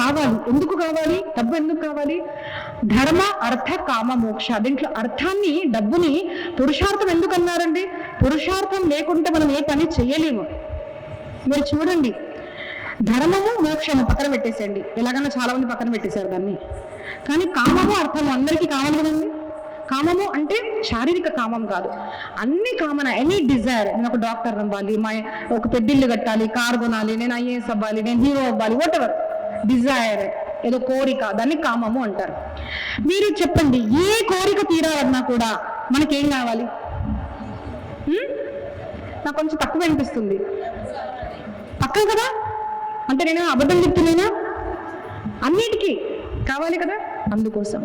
కావాలి. ఎందుకు కావాలి? డబ్బు ఎందుకు కావాలి? ధర్మ అర్థ కామ మోక్ష. దీంట్లో అర్థాన్ని, డబ్బుని పురుషార్థం ఎందుకు అన్నారండి? పురుషార్థం లేకుంటే మనం ఏ పని చేయలేము. మీరు చూడండి, ధర్మము మోక్షము పక్కన పెట్టేసేయండి, ఎలాగన్నా చాలా మంది పక్కన పెట్టేశారు దాన్ని. కానీ కామము అర్థము అందరికీ కావాలి కదండి. కామము అంటే శారీరక కామం కాదు, అన్ని కామన, ఎనీ డిజైర్. నేను ఒక డాక్టర్ అవ్వాలి, ఒక పెద్దిల్లు కట్టాలి, కార్ కొనాలి, నేను ఐఏఎస్ అవ్వాలి, నేను హీరో అవ్వాలి, వాట్ ఎవర్ డిజైర్, ఏదో కోరిక, దాన్ని కామము అంటారు. మీరు చెప్పండి, ఏ కోరిక తీరాలన్నా కూడా మనకేం కావాలి? నాకు కొంచెం తక్కువ అనిపిస్తుంది. పక్క కదా, అంటే నేను అబద్ధం చెప్తున్నానా? అన్నిటికీ కావాలి కదా. అందుకోసం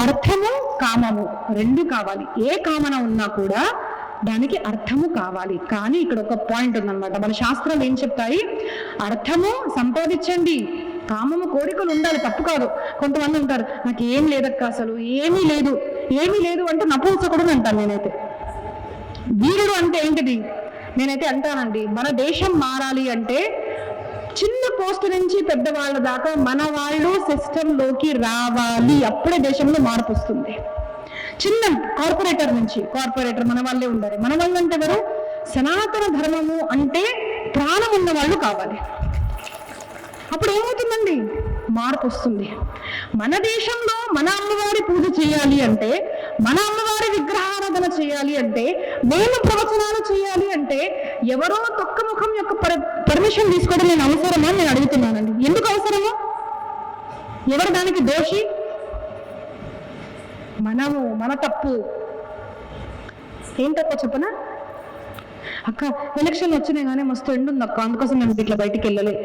అర్థము కామము రెండు కావాలి. ఏ కామన ఉన్నా కూడా దానికి అర్థము కావాలి. కానీ ఇక్కడ ఒక పాయింట్ ఉందన్నమాట, మన శాస్త్రాలు ఏం చెప్తాయి? అర్థము సంపాదించండి, కామము కోరికలు ఉండాలి, తప్పు కాదు. కొంతమంది ఉంటారు, నాకు ఏం లేదక్క, అసలు ఏమీ లేదు, ఏమీ లేదు అంటే నపుంసకుడు అంటాను నేనైతే. వీరుడు అంటే ఏంటిది? నేనైతే అంటానండి, మన దేశం మారాలి అంటే చిన్న పోస్ట్ నుంచి పెద్దవాళ్ళ దాకా మన వాళ్ళు సిస్టంలోకి రావాలి, అప్పుడే దేశంలో మార్పు వస్తుంది. చిన్న కార్పొరేటర్ నుంచి, కార్పొరేటర్ మన వాళ్ళే ఉండాలి. మన వాళ్ళు అంటే ఎవరు? సనాతన ధర్మము అంటే ప్రాణం ఉన్న వాళ్ళు కావాలి. అప్పుడు ఏమవుతుందండి? మార్పు వస్తుంది. మన దేశంలో మన అమ్మవారి పూజ చేయాలి అంటే, మన అమ్మవారి విగ్రహారాధన చేయాలి అంటే, మేము ప్రవచనాలు చేయాలి అంటే ఎవరో తొక్క ముఖం యొక్క పర్మిషన్ తీసుకోవడం నేను అవసరమా అని నేను అడుగుతున్నానండి. ఎందుకు అవసరమో? ఎవరు దానికి దోషి? మనము, మన తప్పు. ఏం తప్ప చెప్పనా? అక్క ఎలక్షన్ వచ్చినాయి కానీ మస్తు ఎండు ఉంది అక్క, అందుకోసం మేము ఇట్లా బయటికి వెళ్ళలే.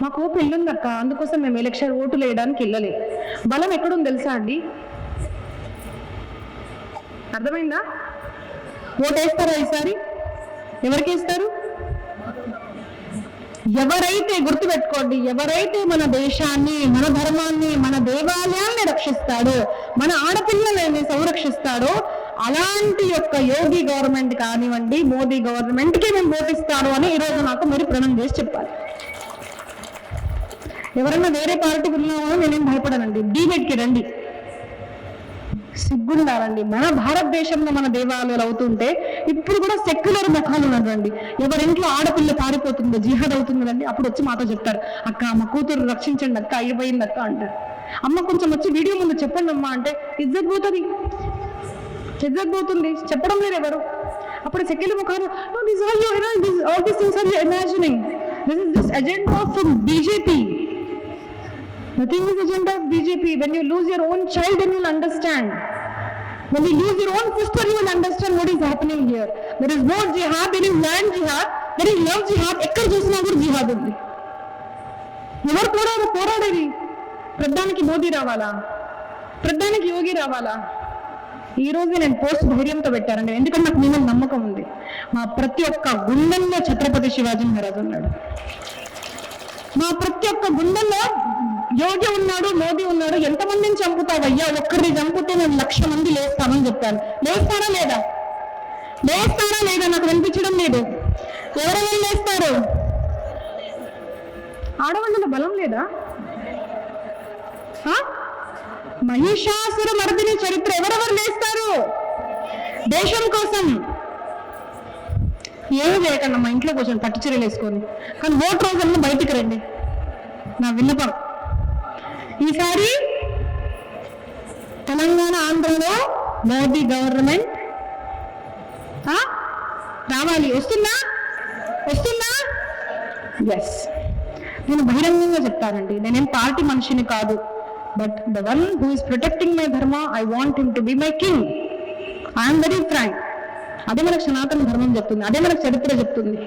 మాకు పెళ్ళుంది అక్క, అందుకోసం మేము ఎలక్షన్ ఓటులు వేయడానికి వెళ్ళలే. బలం ఎక్కడుంది తెలుసా అండి? అర్థమైందా? ఓటు వేస్తారా ఈసారి? ఎవరికి వేస్తారు? ఎవరైతే, గుర్తుపెట్టుకోండి, ఎవరైతే మన దేశాన్ని, మన ధర్మాన్ని, మన దేవాలయాన్ని రక్షిస్తాడో, మన ఆడపిల్లలని సంరక్షిస్తాడో, అలాంటి యొక్క యోగి గవర్నమెంట్ కానివ్వండి, మోదీ గవర్నమెంట్కి మేము ఓటిస్తాడు అని ఈరోజు నాకు మీరు ప్రణం చేసి చెప్పాలి. ఎవరన్నా వేరే పార్టీకి ఉన్నామో నేనేం భయపడనండి, డిబేట్కి రండి, సిగ్గుండాలండి. మన భారతదేశంలో మన దేవాలయాలు అవుతుంటే ఇప్పుడు కూడా సెక్యులర్ ముఖాలు ఉన్నదండి. ఎవరింట్లో ఆడపిల్ల పారిపోతుందో, జిహాద్ అవుతుందండి, అప్పుడు వచ్చి మాతో చెప్తారు, అక్క మా కూతురు రక్షించండి అక్క, అయిపోయింది అక్క అంటారు. అమ్మ కొంచెం వచ్చి వీడియో ముందు చెప్పండి అమ్మా అంటే ఇజ్జత్ పోతుంది, ఇజ్జత్ పోతుంది, చెప్పడం లేదు ఎవరు. అప్పుడు సెక్యులర్ ముఖాలు, all these things are you imagining, this agenda of BJP. Nothing is agenda of BJP. When you lose your own child, then you'll understand. When you lose your own sister, you will understand what is happening here. There is no jihad, there is land jihad, there is love jihad. ఎక్కడ చూసినా కూడా జిహాద్ ఉంది. ఎవరు పోరాడేది? ప్రధానికి మోదీ రావాలా? ప్రధానికి యోగి రావాలా? ఈ రోజు నేను పోస్ట్ ధైర్యంతో పెట్టానండి, ఎందుకంటే నాకు మీద నమ్మకం ఉంది. మా ప్రతి ఒక్క గుండెల్లో ఛత్రపతి శివాజీ మహారాజు ఉన్నాడు, మా ప్రతి ఒక్క గుండెల్లో యోగి ఉన్నాడు, మోదీ ఉన్నాడు. ఎంతమందిని చంపుతావయ్యా? ఒక్కరిని చంపితే నేను 1,00,000 మంది లేస్తానని చెప్పాను. లేస్తారా లేదా? లేస్తారా లేదా? నాకు వినిపించడం లేదు. ఎవరెవరు లేస్తారు? ఆడవాళ్ళ బలం లేదా? మహిషాసుర మర్దిని చరిత్ర ఎవరెవరు లేస్తారు దేశం కోసం? ఏమి చేయకండి మా ఇంట్లో కూర్చొని పట్టు చీరలు వేసుకొని, కానీ ఓటు రోజుల్లో బయటికి రండి. నా విన్నపం, ఈసారి తెలంగాణ ఆంధ్రలో మోదీ గవర్నమెంట్ రావాలి. వస్తుందా? ఎస్. నేను బహిరంగంగా చెప్తానండి, నేనేం పార్టీ మనిషిని కాదు, but the one who is protecting my dharma, I want him to be my king. I'm very frank. అదే మనకు సనాతన ధర్మం చెప్తుంది, అదే మనకు చరిత్ర చెప్తుంది.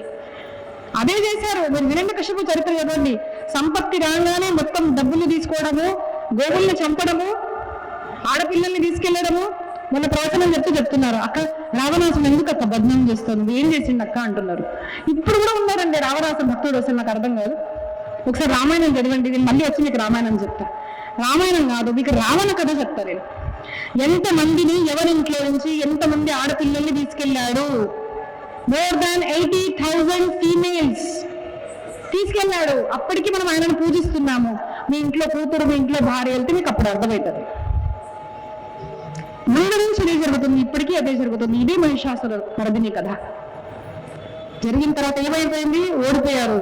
అదే చేశారు. మీరు హిరణ్యకశిపు చరిత్ర చదవండి. సంపత్తి రాగానే మొత్తం డబ్బులు తీసుకోవడము, గోవుల్ని చంపడము, ఆడపిల్లల్ని తీసుకెళ్లడము. మొన్న ప్రవచనం చెప్తున్నారు, అక్క రావణాసుడు ఎందుకు అక్క బద్నాం చేస్తాను, ఏం చేసిండు అక్క అంటున్నారు. ఇప్పుడు కూడా ఉన్నారండి రావణాసుడు భక్తుడు. అసలు నాకు అర్థం కాదు. ఒకసారి రామాయణం చదవండి, నేను మళ్ళీ వచ్చి మీకు రామాయణం చెప్తా. రామాయణం కాదు, మీకు రావణ కథ చెప్తా నేను. ఎంతమందిని ఎవరింట్లో నుంచి ఎంతమంది ఆడపిల్లల్ని తీసుకెళ్లాడు? More than 80,000 females తీసుకెళ్ళాడు. అప్పటికి మనం ఆయనను పూజిస్తున్నాము. మీ ఇంట్లో కూతురు, మీ ఇంట్లో భార్య వెళ్తే మీకు అప్పుడు అర్థమవుతుంది. ముందు నుంచి అదే జరుగుతుంది, ఇప్పటికీ అదే జరుగుతుంది. ఇదే మహిషాసుర మర్దిని కథ. జరిగిన తర్వాత ఏమైపోయింది? ఓడిపోయారు.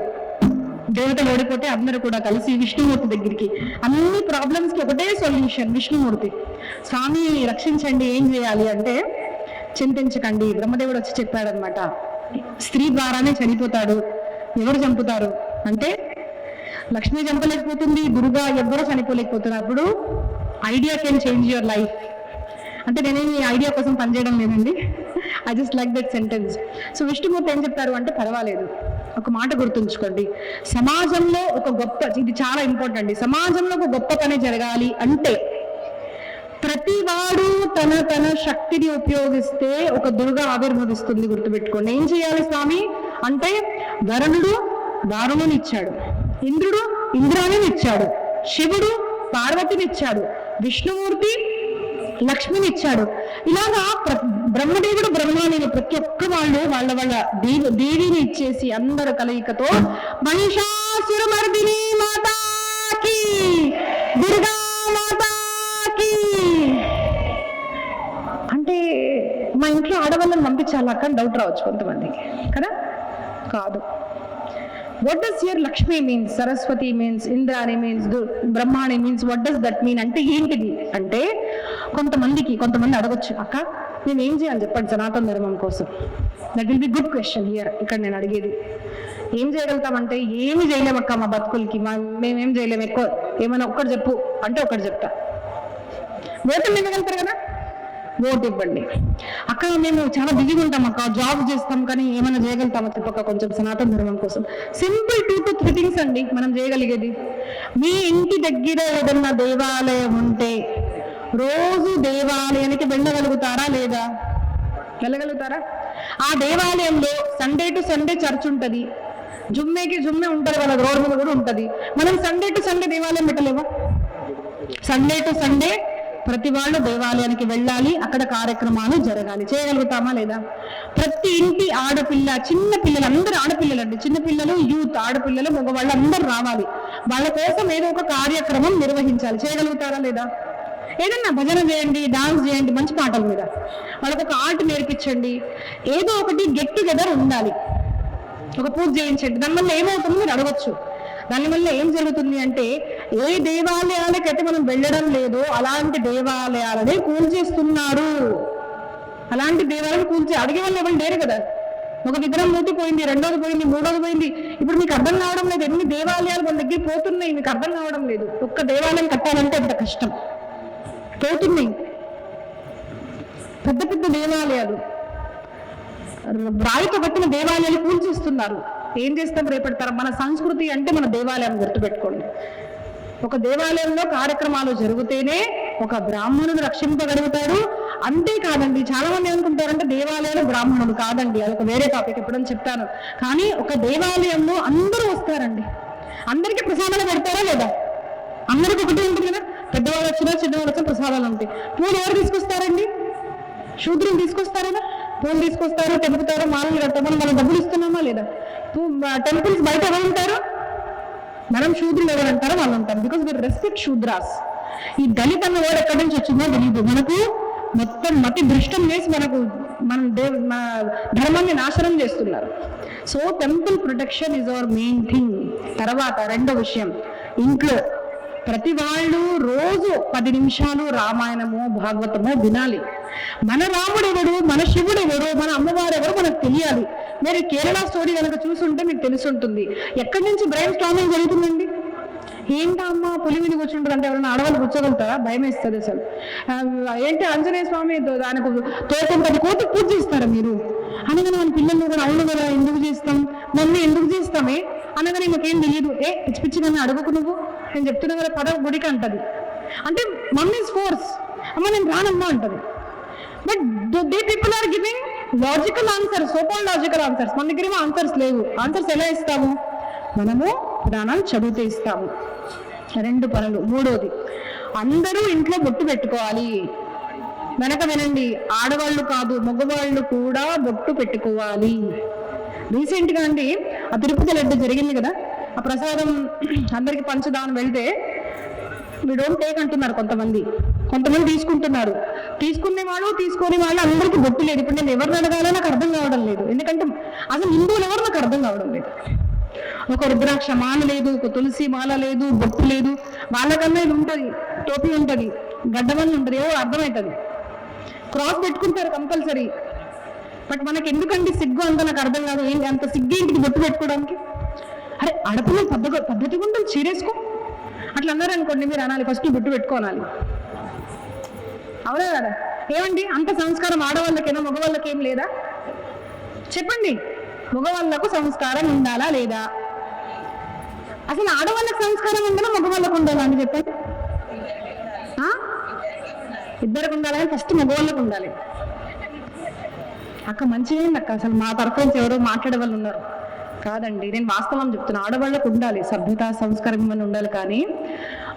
దేవతలు ఓడిపోతే అందరూ కూడా కలిసి విష్ణుమూర్తి దగ్గరికి, అన్ని ప్రాబ్లమ్స్ కి ఒకటే సొల్యూషన్, విష్ణుమూర్తి. స్వామి రక్షించండి, ఏం చేయాలి అంటే, చింతించకండి. బ్రహ్మదేవుడు వచ్చి చెప్పాడనమాట, స్త్రీ ద్వారానే చనిపోతాడు. ఎవరు చంపుతారు అంటే, లక్ష్మి చంపలేకపోతుంది, దుర్గా, ఎవ్వరూ చనిపోలేకపోతున్నారు. అప్పుడు idea can change your life అంటే, నేనేమి ఐడియా కోసం పనిచేయడం లేదండి, I just like that sentence. So Vishnumurthy ఏం చెప్తారు అంటే, పర్వాలేదు, ఒక మాట గుర్తుంచుకోండి, సమాజంలో ఒక గొప్ప, ఇది చాలా ఇంపార్టెంట్ అండి, సమాజంలో ఒక గొప్ప పని జరగాలి అంటే ప్రతివాడు తన తన శక్తిని ఉపయోగిస్తే ఒక దుర్గా ఆవిర్భవిస్తుంది. గుర్తుపెట్టుకోండి. ఏం చేయాలి స్వామి అంటే, వరుణుడు వారుణుని ఇచ్చాడు, ఇంద్రుడు ఇంద్రాణిని ఇచ్చాడు, శివుడు పార్వతిని ఇచ్చాడు, విష్ణుమూర్తి లక్ష్మిని ఇచ్చాడు. ఇలాగా బ్రహ్మదేవుడు బ్రహ్మాణిని ప్రతి ఒక్క వాళ్ళు వాళ్ళ వాళ్ళ దేవిని ఇచ్చేసి అందరు కలయికతో మహిషాసురమర్దిని మాతాకి, దుర్గా మాతాకి అంటే, మా ఇంట్లో ఆడవాళ్ళని పంపించాలా కానీ డౌట్ రావచ్చు కొంతమందికి కదా. కాదు. What does your Lakshmi means? Saraswati means, Indrani means, Brahmani means, what does that mean అంటే ఏంటిది అంటే, కొంతమంది అడగొచ్చు, అక్క మేము ఏం చేయాలి చెప్పండి సనాతన ధర్మం కోసం. That will be good question here. ఇక్కడ నేను అడిగేది, ఏం చేయగలుగుతామంటే, ఏమి చేయలేమక్క మా బతుకులకి, మేమేం చేయలేము, ఎక్కువ ఏమైనా ఒక్కటి చెప్పు అంటే ఒకటి చెప్తా. ఓట్లు ఇవ్వగలుగుతారు కదా, ఓటు ఇవ్వండి. అక్క మేము చాలా బిజీగా ఉంటాం అక్క, జాబ్ చేస్తాం, కానీ ఏమైనా చేయగలుగుతామో చెప్పక కొంచెం సనాతన ధర్మం కోసం. సింపుల్ 2 to 3 థింగ్స్ అండి మనం చేయగలిగేది. మీ ఇంటి దగ్గర ఏదన్నా దేవాలయం ఉంటే రోజు దేవాలయానికి వెళ్ళగలుగుతారా లేదా? వెళ్ళగలుగుతారా? ఆ దేవాలయంలో సండే టు సండే చర్చ్ ఉంటుంది, జుమ్మేకి జుమ్మే ఉంటుంది, వాళ్ళ రోడ్ మీద కూడా ఉంటుంది. మనం సండే టు సండే దేవాలయం పెట్టలేవా? సండే టు సండే ప్రతి వాళ్ళు దేవాలయానికి వెళ్ళాలి, అక్కడ కార్యక్రమాలు జరగాలి. చేయగలుగుతామా లేదా? ప్రతి ఇంటి ఆడపిల్ల, చిన్న పిల్లలు, అందరూ ఆడపిల్లలు అండి, చిన్నపిల్లలు, యూత్, ఆడపిల్లలు, మగవాళ్ళు అందరూ రావాలి, వాళ్ళ కోసం ఏదో ఒక కార్యక్రమం నిర్వహించాలి. చేయగలుగుతారా లేదా? ఏదన్నా భజన చేయండి, డాన్స్ చేయండి, మంచి పాటల మీద వాళ్ళకు ఒక ఆర్ట్ నేర్పించండి, ఏదో ఒకటి గెట్ టుగెదర్ ఉండాలి, ఒక పూజ చేయించండి. దానివల్ల ఏమవుతుంది మీరు అడగచ్చు. దానివల్ల ఏం జరుగుతుంది అంటే, ఏ దేవాలయాలకైతే మనం వెళ్ళడం లేదో అలాంటి దేవాలయాలనే కూల్చేస్తున్నారు. అలాంటి దేవాలయాలు కూల్చే అడిగే వాళ్ళు ఎవరు లేరు కదా. ఒక విగ్రహం మూతి పోయింది, రెండోది పోయింది, మూడోది పోయింది. ఇప్పుడు మీకు అర్థం కావడం లేదు, ఎన్ని దేవాలయాలు మన దగ్గర పోతున్నాయి, మీకు అర్థం కావడం లేదు. ఒక్క దేవాలయం కట్టాలంటే ఎంత కష్టం, పోతున్నాయి పెద్ద పెద్ద దేవాలయాలు, రాయితో కట్టిన దేవాలయాలు కూల్చేస్తున్నారు. ఏం చేస్తాం రేపటి తరం? మన సంస్కృతి అంటే మన దేవాలయం, గుర్తుపెట్టుకోండి. ఒక దేవాలయంలో కార్యక్రమాలు జరిగితేనే ఒక బ్రాహ్మణుడు రక్షింపగలుగుతాడు. అంతేకాదండి, చాలా మంది ఏమనుకుంటారంటే దేవాలయాలు బ్రాహ్మణుడు కాదండి, అది ఒక వేరే టాపిక్, ఎప్పుడని చెప్తాను. కానీ ఒక దేవాలయంలో అందరూ వస్తారండి, అందరికీ ప్రసాదాలు పెడతారా లేదా? అందరికి ఒకటి ఉంటుంది కదా, పెద్దవాళ్ళు వచ్చినా చిన్నవాళ్ళు వచ్చినా ప్రసాదాలు ఉంటాయి. పూలు ఎవరు తీసుకొస్తారండి? శూద్రులు తీసుకొస్తారా? పూలు తీసుకొస్తారు, తెంపుతారు, మాలలు కడతామని మనం డబ్బులు ఇస్తున్నామా లేదా? టెంపుల్స్ బయట ఎవరు ఉంటారు? మనం శూద్రులు ఎవరు అంటారో వాళ్ళు ఉంటారు. Because we respect Shudras. ఈ దళిత అన్న వర్డ్ ఎక్కడి నుంచి వచ్చిందో తెలియదు. మనకు మొత్తం మతి దృష్టం చేసి మన ధర్మాన్ని నాశనం చేస్తున్నారు. So temple protection is our main thing. తర్వాత రెండో విషయం, ఇంట్లో ప్రతి వాళ్ళు రోజు 10 నిమిషాలు రామాయణమో భాగవతమో వినాలి. మన రాముడు ఎవడు, మన శివుడు ఎవడు, మన అమ్మవారు ఎవరు మనకు తెలియాలి. మీరు కేరళ స్టోరీ కనుక చూసుంటే మీకు తెలుసుంటుంది. ఎక్కడి నుంచి బ్రెయిన్ స్టార్మింగ్ జరుగుతుందండి. ఏంటా అమ్మ పులి మీద కూర్చుంటారు అంటే ఎవరైనా ఆడవాళ్ళు కూర్చోగలుగుతారా? భయం వేస్తుంది అసలు. ఏంటి ఆంజనేయ స్వామి దానికి తోకంతది కోతి పూజ చేస్తారా మీరు అనగానే మన పిల్లలు కూడా అవును కదా ఎందుకు చేస్తాం, మమ్మీ ఎందుకు చేస్తామే అనగానే మాకేం తెలియదు. పిచ్చి పిచ్చిగా అడగకు, నువ్వు నేను చెప్తున్నా కదా పదవ గుడికి అంటది. అంటే మమ్మీస్ ఫోర్స్, అమ్మ నేను రానమ్మా అంటది. But they people are giving logical answers, so called logical answers. మన దగ్గర ఆన్సర్స్ లేవు. ఆన్సర్స్ ఎలా ఇస్తాము? మనము పురాణాలు చదివితే ఇస్తాము. 2 పనులు. మూడోది, అందరూ ఇంట్లో బొట్టు పెట్టుకోవాలి. వెనక వినండి, ఆడవాళ్ళు కాదు మగవాళ్ళు కూడా బొట్టు పెట్టుకోవాలి. రీసెంట్గా అండి ఆ తిరుపతి లడ్డు జరిగింది కదా, ఆ ప్రసాదం అందరికి పంచుదామని వెళ్తే వీ డోంట్ టేక్ అంటున్నారు కొంతమంది తీసుకుంటున్నారు. తీసుకునే వాళ్ళు తీసుకునే వాళ్ళు అందరికీ బొట్టు లేదు. ఇప్పుడు నేను ఎవరిని అడగాలో నాకు అర్థం కావడం లేదు, ఎందుకంటే అసలు హిందువులు ఎవరు నాకు అర్థం కావడం లేదు. ఒక రుద్రాక్ష మాల లేదు, ఒక తులసి మాల లేదు, బొట్టు లేదు. వాళ్ళకన్నా ఇది ఉంటుంది, టోపీ ఉంటుంది, గడ్డమని ఉంటుంది, ఏవో అర్థమవుతుంది. క్రాస్ పెట్టుకుంటారు కంపల్సరీ. బట్ మనకి ఎందుకండి సిగ్గు అంత నాకు అర్థం కాదు. ఏంటి అంత సిగ్గు ఏంటికి బొట్టు పెట్టుకోవడానికి? అరే ఆడపిల్లలు పద్ధతిగా ఉంటుంది, చీరేసుకో అట్లా అన్నారు అనుకోండి, మీరు అనాలి ఫస్ట్ బొట్టు పెట్టుకోవాలి. అవునా కదా? ఏమండి అంత సంస్కారం ఆడవాళ్ళకేనా, మగవాళ్ళకి ఏం లేదా? చెప్పండి, మగవాళ్ళకు సంస్కారం ఉండాలా లేదా? అసలు ఆడవాళ్ళకి సంస్కారం ఉండాలా, మగవాళ్ళకు ఉండాలా అని చెప్పండి. ఇద్దరికి ఉండాలని ఫస్ట్ మగవాళ్ళకు ఉండాలి. అక్క మంచిగా అక్క, అసలు మా తరఫు నుంచి ఎవరో మాట్లాడే వాళ్ళు ఉన్నారు. కాదండి, నేను వాస్తవం చెప్తున్నా. ఆడవాళ్ళకు ఉండాలి, సభ్యత సంస్కారం ఇవన్నీ ఉండాలి. కానీ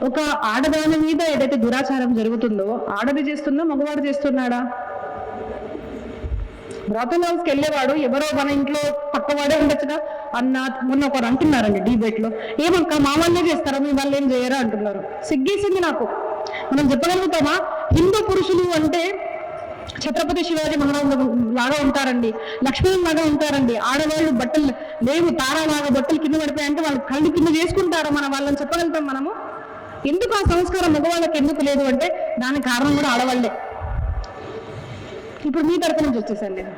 ఒక ఆడదాని మీద ఏదైతే దురాచారం జరుగుతుందో, ఆడది చేస్తుందో మగవాడు చేస్తున్నాడా? బ్రాతల్ హౌస్కి వెళ్ళేవాడు ఎవరో మన ఇంట్లో పక్కవాడే ఉండొచ్చుగా అన్న. మొన్న ఒకరు అంటున్నారండి డిబేట్ లో, ఏమక్క మా వాళ్ళే చేస్తారా, మీ వాళ్ళు ఏం చేయరా అంటున్నారు. సిగ్గేసింది నాకు. మనం చెప్పగలుగుతామా? హిందూ పురుషులు అంటే ఛత్రపతి శివాజీ మహారాజు లాగా ఉంటారండి, లక్ష్మణ్ లాగా ఉంటారండి. ఆడవాళ్ళు బట్టలు లేవు, తారాలాగా బట్టలు కింద పడిపోయాయంటే వాళ్ళు కళ్ళు కింద చేసుకుంటారా? మన వాళ్ళని చెప్పగలుగుతాం మనము? ఎందుకు ఆ సంస్కారం మగవాళ్ళకి ఎందుకు లేదు అంటే దానికి కారణం కూడా ఆడవాళ్ళే. ఇప్పుడు మీ తరపు నుంచి వచ్చేసాను నేను.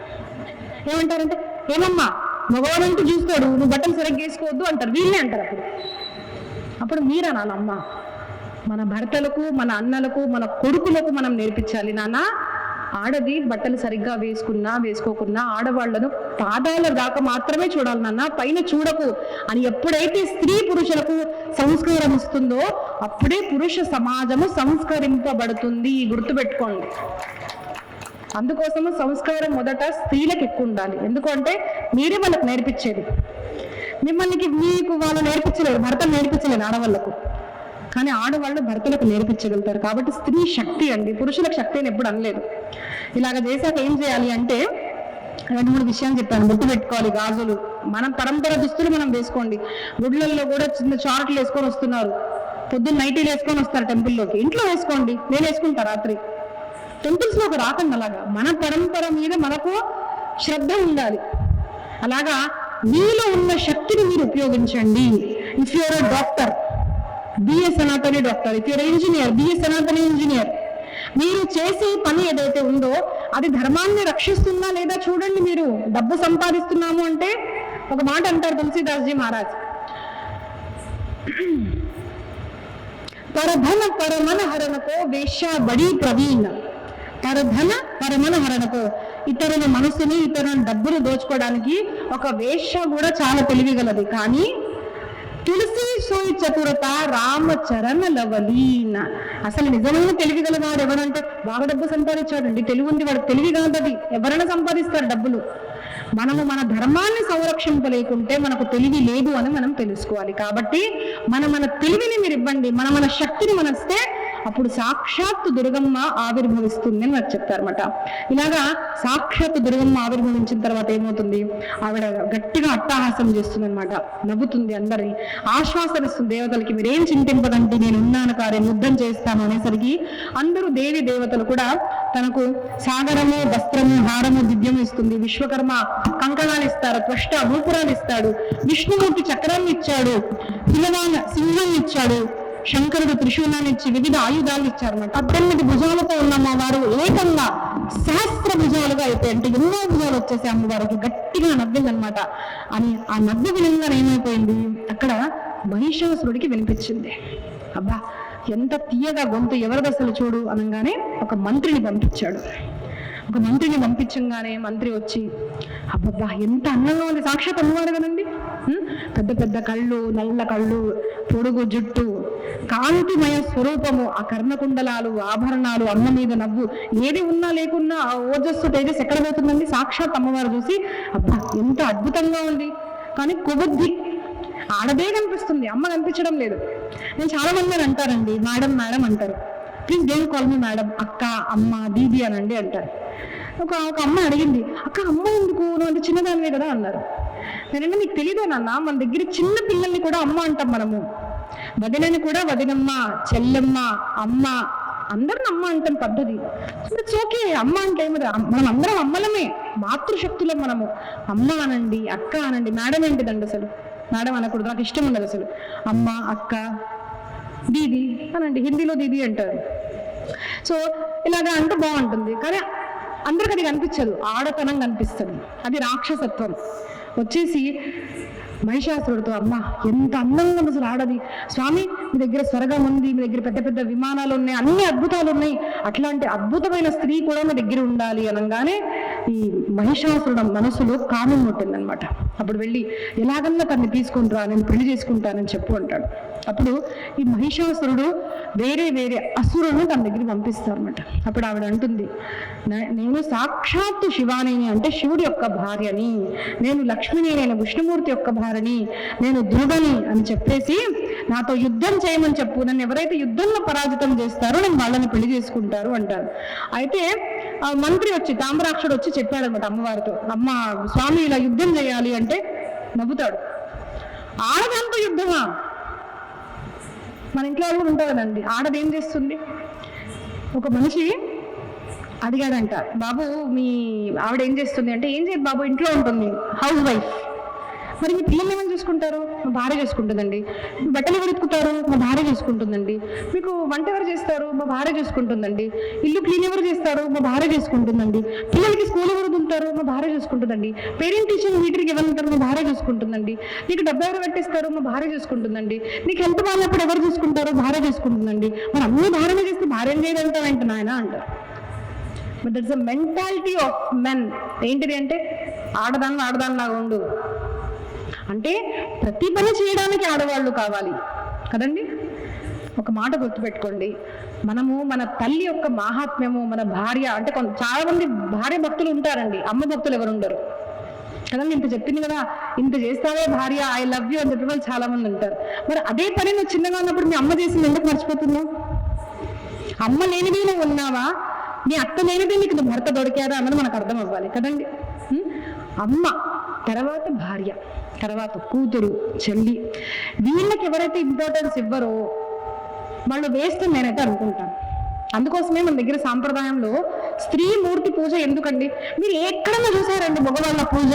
ఏమంటారంటే, ఏమమ్మా మగవాళ్ళంటూ చూస్తాడు, నువ్వు బట్టలు సరిగ్గా వేసుకోవద్దు అంటారు, వీళ్ళే అంటారు. అప్పుడు మీరనాలమ్మ, మన భర్తలకు, మన అన్నలకు, మన కొడుకులకు మనం నేర్పించాలి, నాన్న ఆడది బట్టలు సరిగ్గా వేసుకున్నా వేసుకోకున్నా ఆడవాళ్లను పాదాల దాకా మాత్రమే చూడాలి నాన్న, పైన చూడకు అని ఎప్పుడైతే స్త్రీ పురుషులకు సంస్కారం ఇస్తుందో అప్పుడే పురుష సమాజము సంస్కరింపబడుతుంది. గుర్తుపెట్టుకోండి. అందుకోసము సంస్కారం మొదట స్త్రీలకు ఎక్కువ ఉండాలి. ఎందుకంటే మీరే వాళ్ళకి నేర్పించేది. మీకు వాళ్ళు నేర్పించలేరు, భర్తలు నేర్పించలేరు ఆడవాళ్ళకు, కానీ ఆడవాళ్ళు భర్తలకు నేర్పించగలుగుతారు. కాబట్టి స్త్రీ శక్తి అండి, పురుషులకు శక్తి అని ఎప్పుడు అనలేదు. ఇలాగ చేశాక ఏం చేయాలి అంటే 2-3 విషయాలు చెప్పాను. బొట్టు పెట్టుకోవాలి, గాజులు, మనం పరంపర దుస్తులు మనం వేసుకోండి. గుడ్లల్లో కూడా చిన్న చారట్లు వేసుకొని వస్తున్నారు, పొద్దున్న నైటీలు వేసుకొని వస్తారు టెంపుల్లోకి. ఇంట్లో వేసుకోండి, నేను వేసుకుంటా రాత్రి. టెంపుల్స్ లోకి రాకండి. అలాగా మన పరంపర మీద మనకు శ్రద్ధ ఉండాలి. అలాగా మీలో ఉన్న శక్తిని మీరు ఉపయోగించండి. If you're a doctor, be a Sanatani doctor, if you're engineer, be a Sanatani engineer, మీరు చేసే పని ఏదైతే ఉందో అది ధర్మాన్ని రక్షిస్తుందా లేదా చూడండి. మీరు డబ్బు సంపాదిస్తున్నాము అంటే ఒక మాట అంటారు తులసీదాస్ జీ మహారాజ్, పరధన పరమన హరణకో వేశ్య బడి ప్రవీణ. పరధన పరమన హరణకో, ఇతరుల మనసుని, ఇతరుల డబ్బును దోచుకోవడానికి ఒక వేశ్య కూడా చాలా తెలివిగలది. కానీ తులసి సోయి చతురత రామచరణ లవలీన. అసలు నిజమైన తెలివి గలవాడు ఎవరంటే బాగా డబ్బు సంపాదించాడండి, తెలివి ఉంది, వాడు తెలివి కాదది. ఎవరైనా సంపాదిస్తారు డబ్బులు. మనము మన ధర్మాన్ని సంరక్షింపలేకుంటే మనకు తెలివి లేదు అని మనం తెలుసుకోవాలి. కాబట్టి మన తెలివిని మీరు ఇవ్వండి, మన శక్తిని మనం ఇస్తే అప్పుడు సాక్షాత్తు దుర్గమ్మ ఆవిర్భవిస్తుంది అని నాకు చెప్తారన్నమాట. ఇలాగా సాక్షాత్తు దుర్గమ్మ ఆవిర్భవించిన తర్వాత ఏమవుతుంది, ఆవిడ గట్టిగా అట్టహాసం చేస్తుంది అనమాట, నవ్వుతుంది, అందరినీ ఆశ్వాసనిస్తుంది. దేవతలకి మీరేం చింతింపదండి, నేను ఉన్నాను కారే, యుద్ధం చేస్తాను అనేసరికి అందరూ దేవి దేవతలు కూడా తనకు సాగరము, వస్త్రము, హారము, దివ్యము ఇస్తుంది. విశ్వకర్మ కంకణాలు ఇస్తారు, త్వష్ట భూపురాలు ఇస్తాడు, విష్ణుమూర్తి చక్రాన్ని ఇచ్చాడు, సింహం ఇచ్చాడు, శంకరుడు త్రిశూలాన్ని ఇచ్చి వివిధ ఆయుధాలు ఇచ్చారన్నమాట. 18 భుజాలతో ఉన్న అమ్మవారు ఏకంగా సహస్ర భుజాలుగా అయితే, అంటే ఎన్నో భుజాలు వచ్చేసి అమ్మవారికి గట్టిగా నవ్విందనమాట. అని ఆ నవ్వు వినంగా ఏమైపోయింది, అక్కడ మహిషాసురుడికి వినిపించింది. అబ్బా ఎంత తీయగా గొంతు, ఎవరిది అసలు చూడు అనగానే ఒక మంత్రిని పంపించాడు. ఒక మంత్రిని పంపించగానే మంత్రి వచ్చి, అబ్బబ్బా ఎంత అందంగా ఉంది, సాక్షాత్ అమ్మవారు కదండి, పెద్ద పెద్ద కళ్ళు, నల్ల కళ్ళు, పొడుగు జుట్టు, కాంతిమయ స్వరూపము, ఆ కర్ణకుండలాలు, ఆభరణాలు, అమ్మ మీద నవ్వు, ఏది ఉన్నా లేకున్నా ఆ ఓజస్సు తేజస్ ఎక్కడ పోతుందండి? సాక్షాత్ అమ్మవారు చూసి అబ్బా ఎంత అద్భుతంగా ఉంది. కానీ కుబుద్ధి, ఆడదే కనిపిస్తుంది, అమ్మ కనిపించడం లేదు. నేను చాలా మంది అంటారండి మేడం మేడం అంటారు. Please don't call me madam, అక్క, అమ్మ, దీది అనండి అంటారు. ఒక అమ్మ అడిగింది, అక్క అమ్మ ఎందుకు, నువ్వు అంటే చిన్నదానివే కదా అన్నారు. నేనంటే నీకు తెలియదేనన్నా, మన దగ్గర చిన్న పిల్లల్ని కూడా అమ్మ అంటాం మనము, వదినని కూడా వదినమ్మ, చెల్లెమ్మ, అమ్మ, అందరిని అమ్మ అంటాం పద్ధతి. ఇట్స్ ఓకే, అమ్మ అంటే ఏమిటి, మనం అందరం అమ్మలమే, మాతృశక్తులం మనము. అమ్మ అనండి, అక్క అనండి. మేడం ఏంటిదండి అసలు, మేడం అనకూడదు, నాకు ఇష్టం ఉండదు అసలు. అమ్మ, అక్క, దీది అనండి, హిందీలో దీది అంటారు. సో ఇలాగా అంటే బాగుంటుంది, కానీ అందరికి అది కనిపించదు, ఆడతనం కనిపిస్తుంది, అది రాక్షసత్వం. వచ్చేసి మహిషాసురుడితో, అమ్మ ఎంత అందంగా అసలు ఆడది స్వామి, మీ దగ్గర స్వర్గం ఉంది, మీ దగ్గర పెద్ద పెద్ద విమానాలు ఉన్నాయి, అన్ని అద్భుతాలు ఉన్నాయి, అట్లాంటి అద్భుతమైన స్త్రీ కూడా మీ దగ్గర ఉండాలి అనగానే ఈ మహిషాసురుడు మనసులో కామం ముట్టిందనమాట. అప్పుడు వెళ్ళి ఎలాగన్నా తన్ని తీసుకుంటా, నేను పెళ్లి చేసుకుంటానని చెప్పు అంటాడు. అప్పుడు ఈ మహిషాసురుడు వేరే వేరే అసురులను తన దగ్గరికి పంపిస్తారు అనమాట. అప్పుడు ఆవిడ అంటుంది, నేను సాక్షాత్తు శివానిని, అంటే శివుడి యొక్క భార్యని, నేను లక్ష్మిని, నేను విష్ణుమూర్తి యొక్క భార్యని, నేను ధ్రువని అని చెప్పేసి నాతో యుద్ధం చేయమని చెప్పు, నన్ను ఎవరైతే యుద్ధంలో పరాజితం చేస్తారో నేను వాళ్ళని పెళ్లి చేసుకుంటారు అంటారు. అయితే ఆ మంత్రి వచ్చి, తామ్రాక్షుడు వచ్చి చెప్పాడనమాట అమ్మవారితో, అమ్మ స్వామి ఇలా యుద్ధం చేయాలి అంటే నవ్వుతాడు. ఆడదాంతో యుద్ధమా, మన ఇంట్లో వాళ్ళు కూడా ఉంటారు కదండి, ఆడది ఏం చేస్తుంది. ఒక మనిషి అడిగాడంట, బాబు మీ ఆవిడ ఏం చేస్తుంది అంటే, ఏం చేయదు బాబు, ఇంట్లో ఉంటుంది, హౌస్ వైఫ్. మరి మీ పిల్లలు ఏమని చూసుకుంటారు, మా భార్య చేసుకుంటుందండి. బట్టలు ఎవరు ఎత్తుకుతారు, మా భార్య చేసుకుంటుందండి. మీకు వంట ఎవరు చేస్తారు, మా భార్య చేసుకుంటుందండి. ఇల్లు క్లీన్ ఎవరు చేస్తారు, మా భార్య చేసుకుంటుందండి. పిల్లలకి స్కూల్ ఎవరు వదులుతారు, మా భార్య చేసుకుంటుందండి. పేరెంట్ టీచర్ మీటర్కి ఎవరు ఉంటారు, మా భార్య చేసుకుంటుందండి. నీకు డబ్బు ఎవరు పెట్టిస్తారు, మా భార్య చేసుకుంటుందండి. నీకు హెల్త్ బాగానప్పుడు ఎవరు చూసుకుంటారో, భార్య చేసుకుంటుందండి. మరి అన్ని భార్యనే చేస్తే భార్య చేయదంటావు ఏంటి నాయన అంటారు. But that's a mentality of men. ఏంటిది అంటే, ఆడదానిలాగా ఉండు అంటే ప్రతి పని చేయడానికి ఆడవాళ్ళు కావాలి కదండి. ఒక మాట గుర్తుపెట్టుకోండి, మనము మన తల్లి యొక్క మాహాత్మ్యము, మన భార్య అంటే చాలా మంది భార్య భక్తులు ఉంటారండి, అమ్మ భక్తులు ఎవరు ఉండరు కదండి. ఇంత చెప్పింది కదా, ఇంత చేస్తావే భార్య, ఐ లవ్ యూ అని చెప్పే వాళ్ళు చాలా మంది ఉంటారు. మరి అదే పని నువ్వు చిన్నగా ఉన్నప్పుడు మీ అమ్మ చేసింది ఎందుకు మర్చిపోతున్నావు? అమ్మ లేనిది నువ్వు ఉన్నావా, నీ అత్త లేనిది నీకు భర్త దొరికారా అన్నది మనకు అర్థం అవ్వాలి కదండి. అమ్మ తర్వాత భార్య, తర్వాత కూతురు, చెల్లి, వీళ్ళకి ఎవరైతే ఇంపార్టెన్స్ ఇవ్వరో వాళ్ళు వేస్ట్ అని నేనైతే అనుకుంటాను. అందుకోసమే మన దగ్గర సాంప్రదాయంలో స్త్రీ మూర్తి పూజ ఎందుకండి, మీరు ఎక్కడన్నా చూసారండి మగవాళ్ళ పూజ?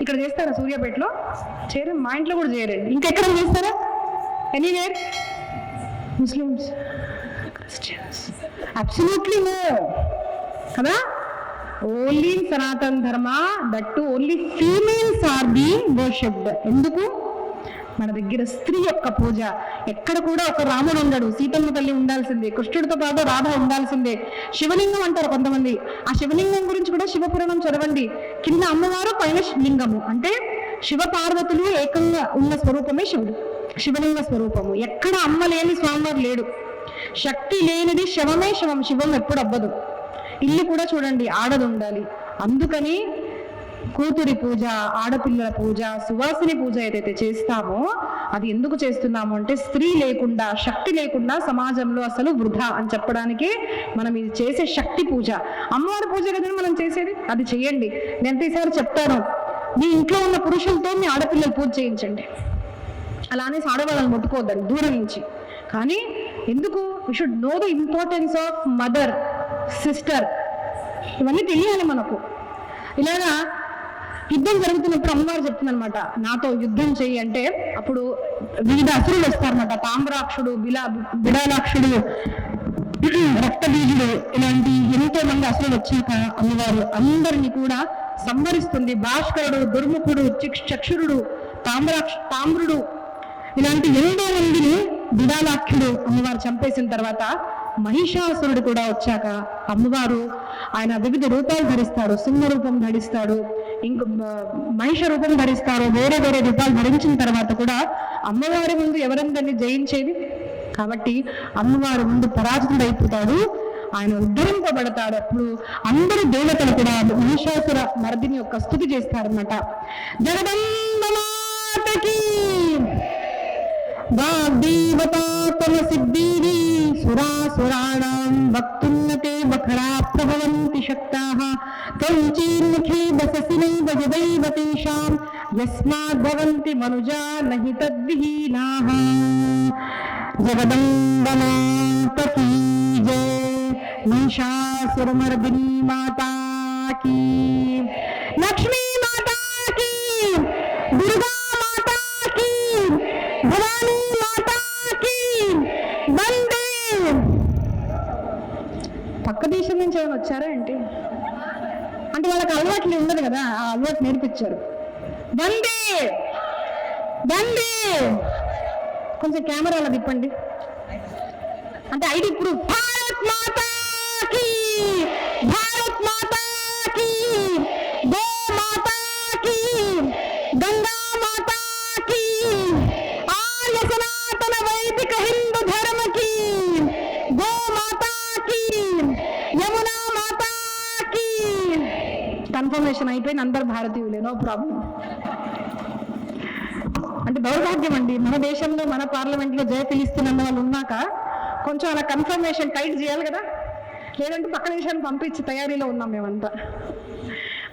ఇక్కడ చేస్తారా సూర్యాపేటలో? చేయరు, మా ఇంట్లో కూడా చేయరండి. ఇంకెక్కడ చేస్తారా? Anywhere? Muslims, Christians, absolutely no కదా. Only Sanatana Dharma, that too only females are being worshipped. ఎందుకు? మన దగ్గర స్త్రీ యొక్క పూజ. ఎక్కడ కూడా ఒక రాముడు ఉండడు, సీతమ్మ తల్లి ఉండాల్సిందే, కృష్ణుడితో పాటు రాధ ఉండాల్సిందే. శివలింగం అంటారు కొంతమంది, ఆ శివలింగం గురించి కూడా శివపురాణం చదవండి. కింద అమ్మవారు, పైన లింగము. అంటే శివ పార్వతులు ఏకంగా ఉన్న స్వరూపమే శివుడు, శివలింగ స్వరూపము. ఎక్కడ అమ్మ లేని స్వామివారు లేడు. శక్తి లేనిది శవమే శవం, శివం ఎప్పుడు అవ్వదు. ఇల్లు కూడా చూడండి, ఆడది ఉండాలి. అందుకని కూతురి పూజ, ఆడపిల్లల పూజ, సువాసిని పూజ ఏదైతే చేస్తామో అది ఎందుకు చేస్తున్నాము అంటే, స్త్రీ లేకుండా, శక్తి లేకుండా సమాజంలో అసలు వృధా అని చెప్పడానికి మనం ఇది చేసే శక్తి పూజ. అమ్మవారి పూజ కదండి మనం చేసేది, అది చెయ్యండి. నేను ఈసారి చెప్తాను, మీ ఇంట్లో ఉన్న పురుషులతో మీ ఆడపిల్లలు పూజ చేయించండి. అలానే ఆడవాళ్ళని ముట్టుకోవద్దండి దూరం నుంచి. కానీ ఎందుకు? We should know the importance of mother, sister, ఇవన్నీ తెలియాలి మనకు. ఇలాగా యుద్ధం జరుగుతున్నప్పుడు అమ్మవారు చెప్తుందనమాట, నాతో యుద్ధం చెయ్యి అంటే. అప్పుడు వివిధ అసురులు వస్తారనమాట, తామ్రాక్షుడు, బిడాలాక్షుడు, రక్తబీజుడు, ఇలాంటి ఎంతో మంది అసురులు వచ్చాక అమ్మవారు అందరినీ కూడా సంహరిస్తుంది. భాస్కరుడు, దుర్ముఖుడు, చక్షురుడు, తామ్రుడు, ఇలాంటి ఎంతో మందిని బిడాలాక్షుడు అమ్మవారు చంపేసిన తర్వాత మహిషాసురుడు కూడా వచ్చాక అమ్మవారు ఆయన వివిధ రూపాలు ధరిస్తాడు. సింహ రూపం ధరిస్తాడు, ఇంక మహిష రూపం ధరిస్తాడు. వేరే వేరే రూపాలు ధరించిన తర్వాత కూడా అమ్మవారి ముందు ఎవరందరినీ జయించేది? కాబట్టి అమ్మవారి ముందు పరాజితుడైపోతాడు, ఆయన ఉద్ధరింపబడతాడు. అప్పుడు అందరు దేవతలు కూడా మహిషాసుర మర్దిని యొక్క స్తుతి చేస్తారన్నమాట. జగదంబమాతకి వాగ్దేవతా తమ సిద్ధిని సురాసురాణం వక్తున్నతే बखरा प्रभवन्ति शक्ताः तञ्चीन्मुखे बससि नैव यदैव तेषां यस्माद् भवन्ति मनुजा न हि तद्विहीनाः। जगदम्बमाता की जय, महिषासुरमर्दिनी माता की, लक्ष्मी माता की, दुर्गा माता की, भवानी माता की, वंदे। పక్క దేశం నుంచి ఏమైనా వచ్చారా ఏంటి అంటే వాళ్ళకి అలవాట్లు ఉండదు కదా, ఆ అలవాటు నేర్పించారు. వందే వందే, కొంచెం కెమెరాలో తిప్పండి అంటే ఐడి ప్రూఫ్. భారత్ మాతా కీ, భారత్ మాతా కీ, గో మాతా కీ, గంగా మాతా కీ, ఆర్య సనాతన వైదిక హిందూ ధర్మ కీ, గో మాతా కీ, యమునా మాతా కీ. కన్ఫర్మేషన్ అయిపోయింది, అందరు భారతీయులే, నో ప్రాబ్లం. అంటే దౌర్భాగ్యం అండి, మన దేశంలో మన పార్లమెంట్ లో జయ పిలుస్తున్న వాళ్ళు ఉన్నాక కొంచెం అలా కన్ఫర్మేషన్ టైట్ చేయాలి కదా, లేదంటే పక్క దేశాన్ని పంపించి తయారీలో ఉన్నాం మేమంతా.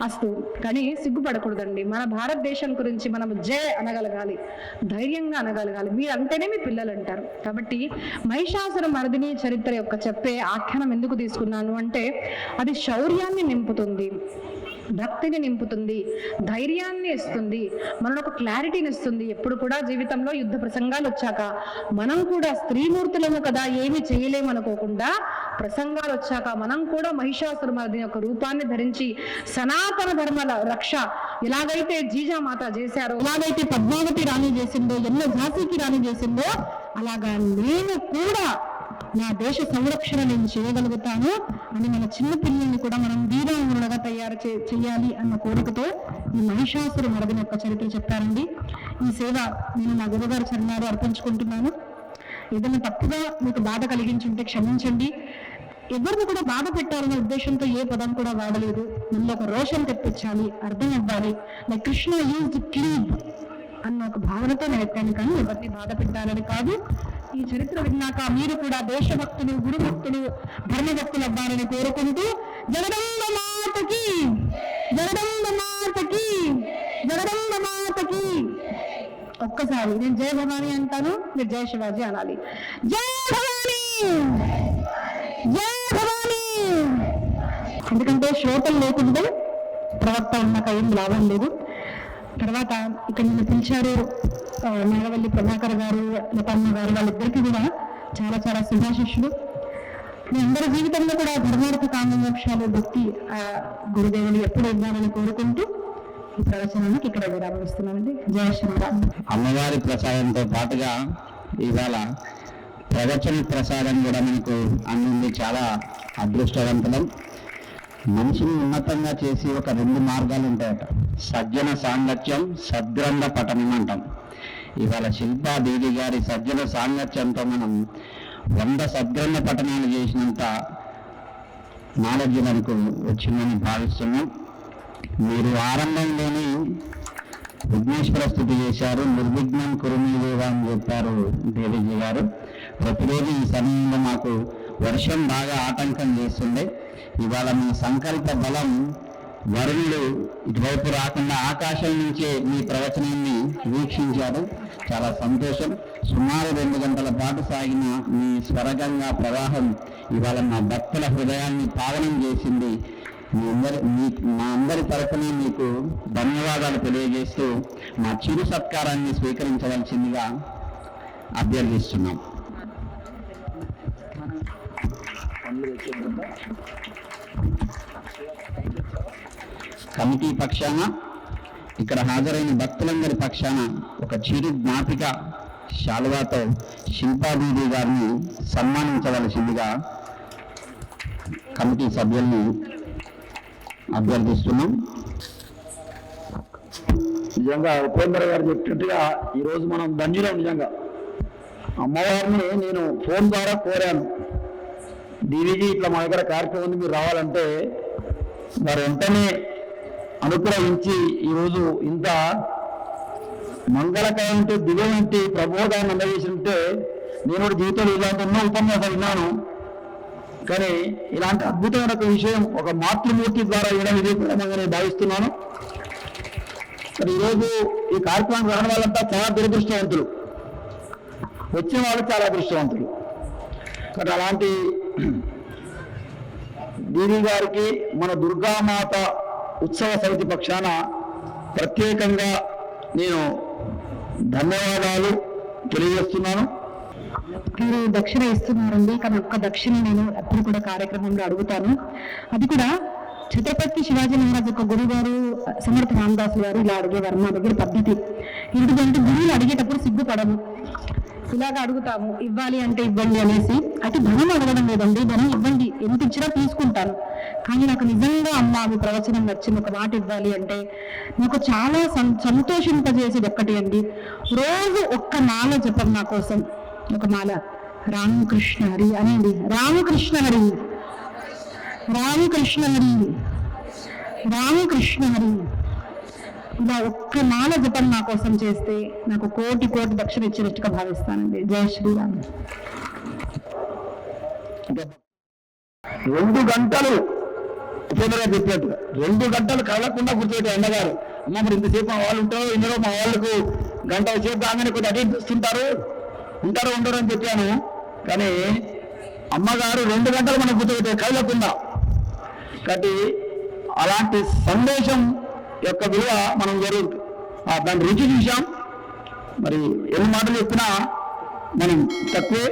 అస్తు, కానీ సిగ్గుపడకూడదండి. మన భారతదేశం గురించి మనం జయ అనగలగాలి, ధైర్యంగా అనగలగాలి. మీరు అంటేనే మీ పిల్లలు అంటారు. కాబట్టి మహిషాసుర మర్దిని చరిత్ర యొక్క చెప్పే ఆఖ్యానం ఎందుకు తీసుకున్నాను అంటే అది శౌర్యాన్ని నింపుతుంది, భక్తిని నింపుతుంది, ధైర్యాన్ని ఇస్తుంది, మనలో ఒక క్లారిటీని ఇస్తుంది. ఎప్పుడు కూడా జీవితంలో యుద్ధ ప్రసంగాలు వచ్చాక మనం కూడా స్త్రీమూర్తులము కదా, ఏమి చేయలేమనుకోకుండా ప్రసంగాలు వచ్చాక మనం కూడా మహిషాసురమర్దిని యొక్క రూపాన్ని ధరించి సనాతన ధర్మాల రక్ష ఎలాగైతే జీజామాత చేశారో, ఎలాగైతే పద్మావతి రాణి చేసిందో, ఎన్నో ఝాన్సీకి రాణి చేసిందో, అలాగా నేను కూడా నా దేశ సంరక్షణ నేను చేయగలుగుతాను అని మన చిన్న పిల్లల్ని కూడా మనం వీరాంగులుగా తయారు చేయాలి అన్న కోరికతో ఈ మహిషాసుర మర్దిని యొక్క చరిత్ర చెప్పారండి. ఈ సేవ నేను నా గురుగారు చరణాలు అర్పించుకుంటున్నాను. ఏదైనా తప్పుగా మీకు బాధ కలిగించుంటే క్షమించండి. ఎవరిని కూడా బాధ పెట్టాలనే ఉద్దేశంతో ఏ పదం కూడా వాడలేదు. మనలో ఒక రోషం తెప్పించాలి, అర్థం అవ్వాలి. లైక్ కృష్ణ యూజ్డ్ క్లీన్ అన్న ఒక భావనతో నేర్పాను, కానీ ఎవరిని బాధ పెట్టాలని కాదు. ఈ చరిత్ర విన్నాక మీరు కూడా దేశభక్తులు, గురుభక్తులు, ధర్మభక్తులు అవ్వాలని కోరుకుంటూ జగదంబ మాతకి, జగదంబ మాతకి, జగదంబ మాతకి. ఒక్కసారి నేను జయ భవాని అంటాను, మీరు జయ శివాజీ అనాలి. జయ భవాని, జయ భవాని. ఎందుకంటే శ్రోతలు లేకుండా ప్రవక్త ఉన్నాక ఏం లాభం లేదు. తర్వాత ఇక్కడ నిన్ను పిలిచారు నాగవల్లి ప్రభాకర్ గారు, లతమ్మ గారు, వాళ్ళిద్దరికీ కూడా చాలా చాలా శుభాశిష్యులు. మీ అందరి జీవితంలో కూడా ధర్మార్థ కామమోక్షాలు భక్తి గురుదేవులు ఎప్పుడు ఇవ్వాలని కోరుకుంటూ ఈ ప్రవచనానికి ఇక్కడ విరామం ఇస్తున్నానండి. జయ శ్రీరామ్. అమ్మవారి ప్రసాదంతో పాటుగా ఇవాళ ప్రవచన ప్రసాదం కూడా మనకు అందింది. చాలా అదృష్టవంతులం. మనిషిని ఉన్నతంగా చేసి ఒక 2 మార్గాలు ఉంటాయట. సజ్జన సాంగత్యం, సద్గ్రంథ పఠనం అంటాం. ఇవాళ శిల్పాదేవి గారి సజ్జన సాంగత్యంతో మనం 100 సద్గ్రంథ పఠనాలు చేసినంత నాలెడ్జ్ మనకు వచ్చిందని భావిస్తున్నాం. మీరు ఆరంభంలోనే విఘ్నేశ్వర స్థుతి చేశారు, నిర్విఘ్నం కురుమీదేవ అని చెప్పారు దేవిజీ గారు. ప్రతిరోజు ఈ సమయంలో మాకు వర్షం బాగా ఆటంకం చేస్తుండే. ఇవాళ మీ సంకల్ప బలం, వరుణుడు ఇటువైపు రాకుండా ఆకాశం నుంచే మీ ప్రవచనాన్ని వీక్షించారు. చాలా సంతోషం. సుమారు 2 గంటల పాటు సాగిన మీ స్వరగంగా ప్రవాహం ఇవాళ మా భక్తుల హృదయాన్ని పావనం చేసింది. మా అందరి తరఫున మీకు ధన్యవాదాలు తెలియజేస్తూ మా చిరు సత్కారాన్ని స్వీకరించవలసిందిగా అభ్యర్థిస్తున్నాం. కమిటీ పక్షాన, ఇక్కడ హాజరైన భక్తులందరి పక్షాన ఒక చిరు జ్ఞాపిక శాలువాతో శిల్పాదేవి గారిని సన్మానించవలసిందిగా కమిటీ సభ్యుల్ని అభ్యర్థిస్తున్నాం. నిజంగా ఉపేంద్ర గారు చెప్పినట్టుగా ఈరోజు మనం ధన్యులం. నిజంగా అమ్మవారిని నేను ఫోన్ ద్వారా కోరాను, డివిజీ ఇట్లా మా దగ్గర కార్యక్రమం ఉంది, మీరు రావాలంటే వారు వెంటనే అనుగ్రహించి ఈరోజు ఇంత మంగళకరంటే దివ్యమంటి ప్రబోధాన్ని అందజేసింటే నేను జీవితంలో ఇలాంటి ఎన్నో ఉపన్యాసాలు విన్నాను, కానీ ఇలాంటి అద్భుతమైన ఒక విషయం ఒక మాతృమూర్తి ద్వారా ఇవ్వడం ఇది కూడా నేను భావిస్తున్నాను. మరి ఈరోజు ఈ కార్యక్రమం రావడం వాళ్ళంతా చాలా దురదృష్టవంతులు, వచ్చిన వాళ్ళు చాలా అదృష్టవంతులు. కానీ అలాంటి దీవి గారికి మన దుర్గామాత ఉత్సవ సమితి పక్షాన ప్రత్యేకంగా నేను ధన్యవాదాలు తెలియజేస్తున్నాను. మీరు దక్షిణ ఇస్తున్నారండి, కానీ ఒక్క దక్షిణ నేను ఎప్పుడు కూడా కార్యక్రమంలో అడుగుతాను. అది కూడా ఛత్రపతి శివాజీ మహారాజ్ యొక్క గురువు గారు సమర్థ రామదాస్ గారు ఇలా అడిగేవారు మా దగ్గర పద్ధతి. ఎందుకంటే గురువులు అడిగేటప్పుడు సిగ్గుపడము, ఇలాగ అడుగుతాము, ఇవ్వాలి అంటే ఇవ్వండి అనేసి. అయితే ధనం అడగడం లేదండి, ధనం ఇవ్వండి, ఎంత ఇచ్చినా తీసుకుంటాను. కానీ నాకు నిజంగా అమ్మ మీ ప్రవచనం నచ్చింది, ఒక మాట ఇవ్వాలి అంటే నాకు చాలా సంతోషింపజేసేది ఒక్కటి అండి. రోజు ఒక్క మాల జపం నా కోసం, ఒక మాల రామకృష్ణ హరి అనండి, రామకృష్ణ హరి, రామకృష్ణ హరి, రామకృష్ణ హరి, ఇలా ఒక్క మాల జపం నా కోసం చేస్తే నాకు కోటి కోటి దక్షిణ ఇచ్చినట్టుగా భావిస్తానండి. జయ శ్రీరామ్. 2 గంటలు ఉపేంద్ర గారు చెప్పినట్టుగా 2 గంటలు కదలకుండా కూర్చోబెట్టే అన్నగారు. అమ్మ మరి ఇంతసేపు మా వాళ్ళు ఉంటారో ఇందులో మా వాళ్ళకు గంట సేపు కాగానే కొద్దిగా అటు చూస్తుంటారు, ఉంటారో ఉండరు అని చెప్పాను. కానీ అమ్మగారు 2 గంటలు మనం కూర్చోబెట్టే కదలకుండా. కాబట్టి అలాంటి సందేశం యొక్క విలువ మనం జరుగుతుంది, దాని రుచి చూసాం. మరి ఎన్ని మాటలు చెప్పినా మనం తక్కువే.